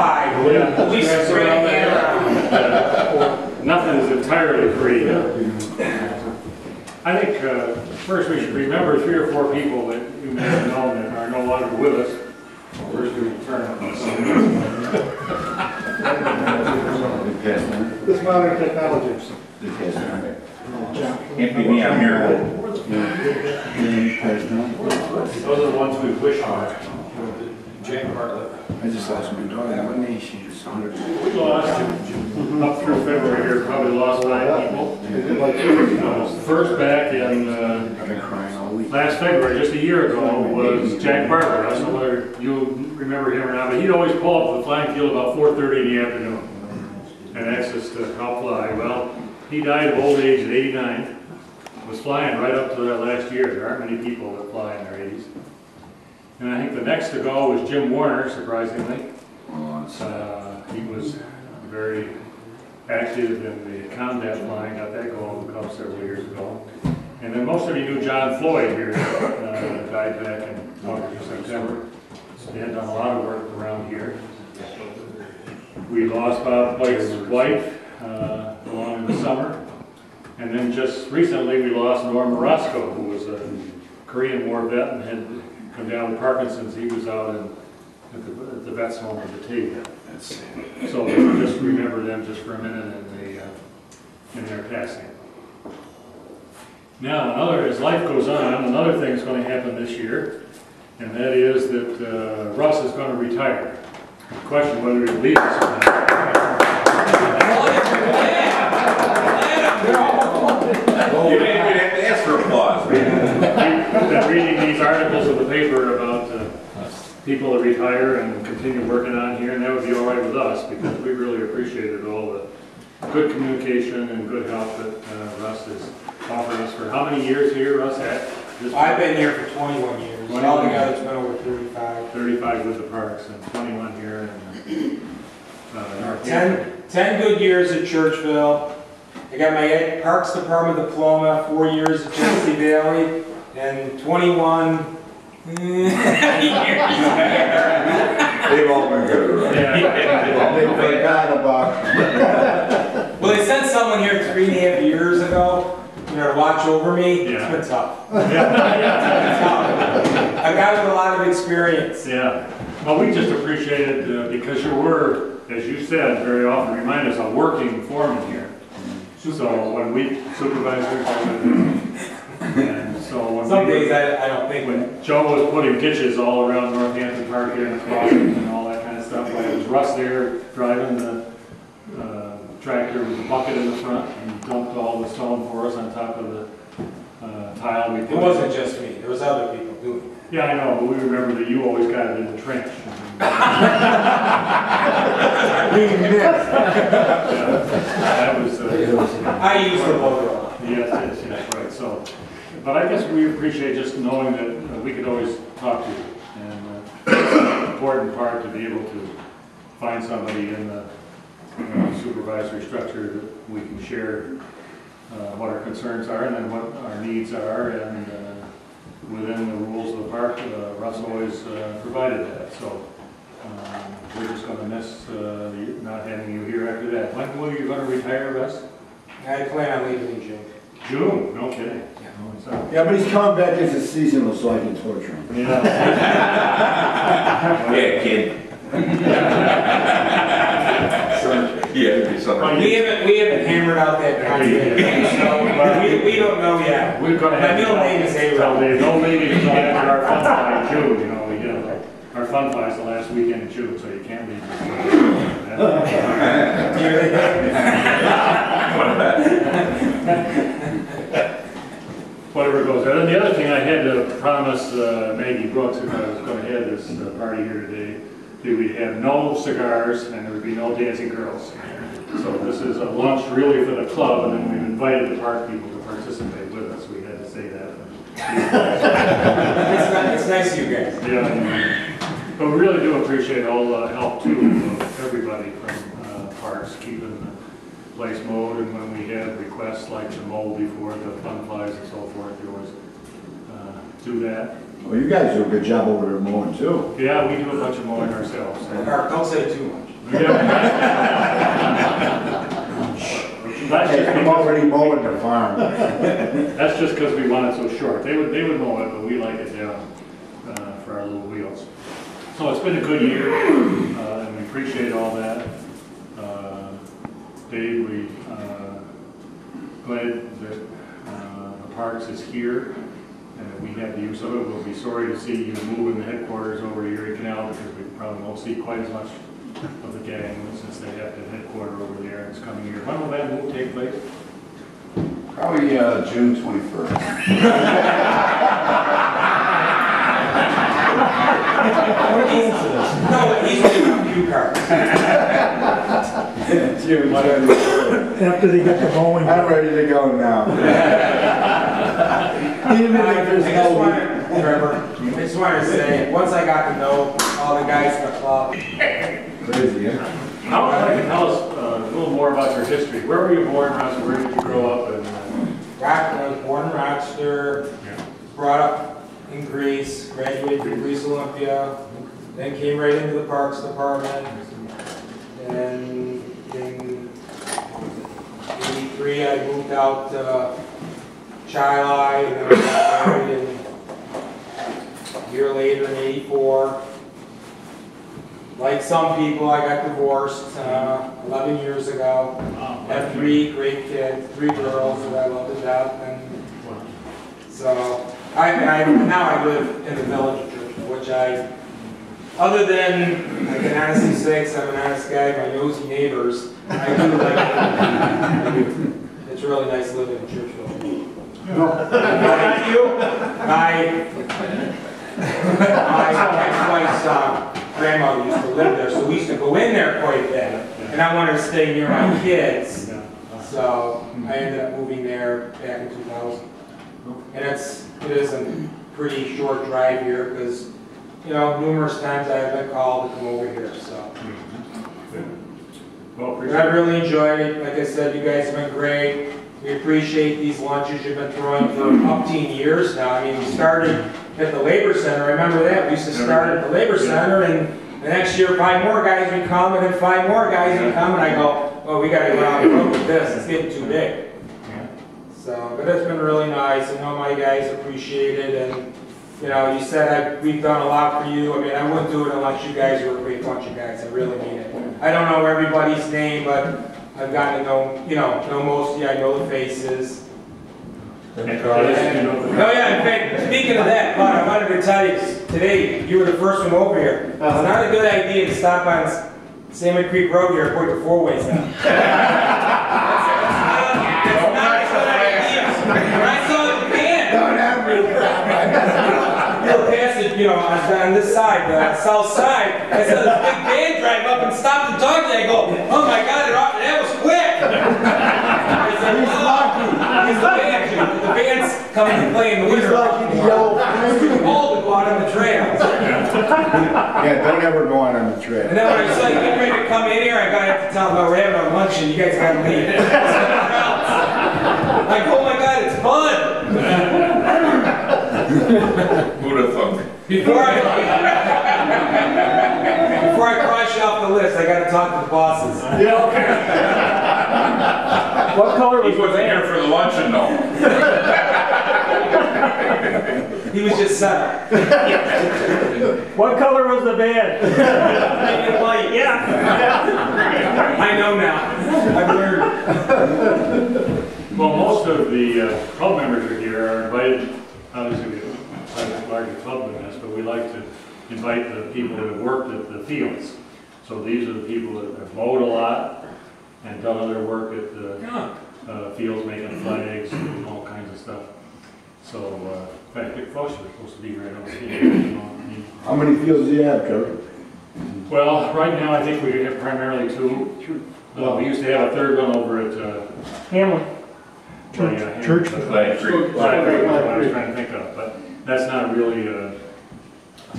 fly. At least spray a hand around. Nothing is entirely free. I think first we should remember 3 or 4 people that you may have known that are no longer with us. First we turn This modern technology. Can't be me, I'm here. Those are the ones we wish on. Jane Bartlett. I just lost my daughter. What nation? We lost, up through February here, probably lost 9 people. First back in I've been crying all week. last February, just a year ago, was Jack Barber. I don't know whether you remember him or not, but he'd always pull up to the flying field about 4:30 in the afternoon. And that's just to help fly. Well, he died of old age at 89. Was flying right up to that last year. There aren't many people that fly in their 80s. And I think the next to go was Jim Warner, surprisingly. He was very active in the combat flying, got that going a couple several years ago. And then most of you knew John Floyd here, died back in August or September. He had done a lot of work around here. We lost Bob Blake's wife along in the summer. And then just recently we lost Norm Roscoe, who was a Korean War vet and had come down with Parkinson's. He was out at the vet's home at the table. So we'll just remember them just for a minute in their passing. Now, as life goes on, another thing is going to happen this year, and that is that Russ is going to retire. The question whether he leaves us or not. You didn't have to ask for applause. I've been reading these articles in the paper about people that retire and continue working on here, and that would be all right with us because we really appreciated all the good communication and good help that Russ has offered us for how many years here, Russ? I've been here for 21 years. Altogether, it's been over 35. 35 with the parks and 21 here in Northampton. 10 good years at Churchville. I got my Parks Department diploma, 4 years at Genesee Valley, and 21 They've all been good. They forgot about. Well, they sent someone here 3.5 years ago, to watch over me. Yeah. It's been tough. It's been tough. I got with a lot of experience. Yeah. Well, we just appreciate it because you were, as you said, very often remind us, a working foreman here. So when we supervisors, and so when some days I don't think when Joe was putting ditches all around Northampton Park here and the crossings and all that kind of stuff, like it was Russ there driving the tractor with a bucket in the front and dumped all the stone for us on top of the tile we put. It wasn't just me. There was other people doing it. Yeah, I know, but we remember that you always got it in the trench. That was. I used the motor a lot. Yes, right. So, but I guess we appreciate just knowing that we could always talk to you, and it's an important part to be able to find somebody in the supervisory structure that we can share what our concerns are and then what our needs are, and within the rules of the park, Russ always provided that. So we're just going to miss not having you here after that. When will you going to retire, Russ? I plan on leaving in June. June? No kidding. Yeah, but he's coming back as a seasonal, so I can torture him. Yeah. Yeah, kid. Yeah, we haven't hammered out that contract, so we don't know yet. We're going to have my middle name is A-Rob. No meeting until after our fun fly in June. You know, we get our fun fly is the last weekend in June, so you can't leave. Whatever goes. And then the other thing I had to promise Maggie Brooks, if I was going to have this party here today, that we'd have no cigars and there would be no dancing girls. So this is a lunch really for the club, and then we've invited the park people to participate with us. We had to say that. It's nice of you guys. Yeah, but we really do appreciate all the help too of everybody from parks keeping the place mowed, and when we have requests like to mow before the fun flies and so forth, we always do that. Well, you guys do a good job over there mowing too. Yeah, we do a bunch of mowing ourselves. Mark, don't say too much. That's Hey, just I'm because- already mowing the farm. That's just because we want it so short. They would mow it, but we like it down for our little wheels. So it's been a good year, and we appreciate all that. Dave, we glad that the Parks is here and that we have the use of it. We'll be sorry to see you moving the headquarters over to Erie Canal because we probably won't see quite as much of the gang since they have the headquarters over there this coming year. When will that move take place? Probably June 21st. No, he's doing a few cards. After they get the mowing. I'm ready to go now. Even if there's I just wanted to say, once I got to know all the guys in the club. Crazy, yeah? How would you tell us a little more about your history? Where were you born, Russ? Where did you grow up? And, I was born in Rochester, brought up in Greece, graduated from Greece Olympia, then came right into the Parks Department. And in '83, I moved out to Chili, and then I got married a year later in '84. Like some people, I got divorced 11 years ago. Have 3 great kids, 3 girls that I love to death. And so now I live in the village of Churchville, which other than, I can honestly say, 'cause I'm an honest guy, my nosy neighbors, I do like it. It's really nice living in Churchville. Thank you. My ex-wife's grandmother used to live there, so we used to go in there quite a bit. And I wanted to stay near my kids, so I ended up moving there back in 2000. And it is a pretty short drive here because, you know, numerous times I've been called to come over here, so. well, But I really enjoyed it. Like I said, you guys have been great. We appreciate these lunches you've been throwing for up to years now. I mean, we started at the Labor Center. I remember that. We used to start at the Labor Center, and the next year 5 more guys would come, and then 5 more guys would come, and I go, well, we got to go out and road with this. It's getting too big. So, but it's been really nice. I know my guys appreciate it, and you know, you said we've done a lot for you. I mean, I wouldn't do it unless you guys were a great bunch of guys. I really mean it. I don't know everybody's name, but I've gotten to know, know most of you. I know the faces. Oh yeah, in fact, speaking of that, Bud, I wanted to tell you, today, you were the first one over here. It's not a good idea to stop on Salmon Creek Road here and put your 4-ways down. That's not a good idea. When I saw the van, you'll pass it, you know, on this side, the south side. I saw this big van drive up and stopped and talked to me. I go, oh my God, that was quick. I said, well, he's the van. The van's coming to play in the winter. He's lucky the yellow. It's too cold to go out on the trails. Yeah, don't ever go out on the trail. And then when I saw you getting ready to come in here, I got to tell them about we're having our lunch and you guys got to leave. Like, oh my God, it's Bud. Who'd have thunk? Before I cross you off the list, I got to talk to the bosses. Yeah, okay. What color was He wasn't here for the luncheon though. He was just set up. What color was the van? White. Yeah. I know now. I've learned. Well, most of the club members are here are invited. Obviously, we have a larger club than this, but we like to invite the people that have worked at the fields. So these are the people that have mowed a lot and done other work at the fields, making flags and all kinds of stuff. So, in fact, Dick Foster is supposed to be right over here. How many fields do you have, Cody? Well, right now I think we have primarily 2. We used to have a 3rd one over at Hamlin. Church. Flag Creek. What I was trying to think of, but that's not really, it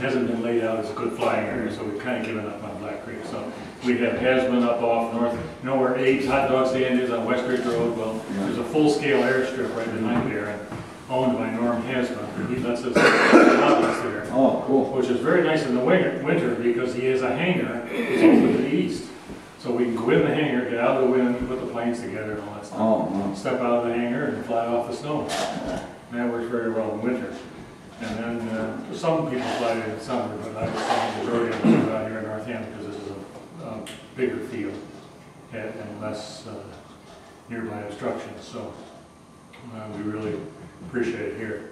hasn't been laid out as a good flying area, so we've kind of given up on Black Creek. So we have Hasman up off north, you know where Abe's Hot Dog Stand is on West Ridge Road? Well, there's a full-scale airstrip right behind there, and owned by Norm Hasman. He lets us lobbies there, Oh, cool. which is very nice in the winter because he has a hangar that's open to the east. So we can go in the hangar, get out of the wind, put the planes together and all that stuff. Oh, no. Step out of the hangar and fly off the snow. And that works very well in winter. And then some people fly it in summer, but I would say the majority of us are out here in Northampton because this is a bigger field and less nearby obstructions. So we really appreciate it here.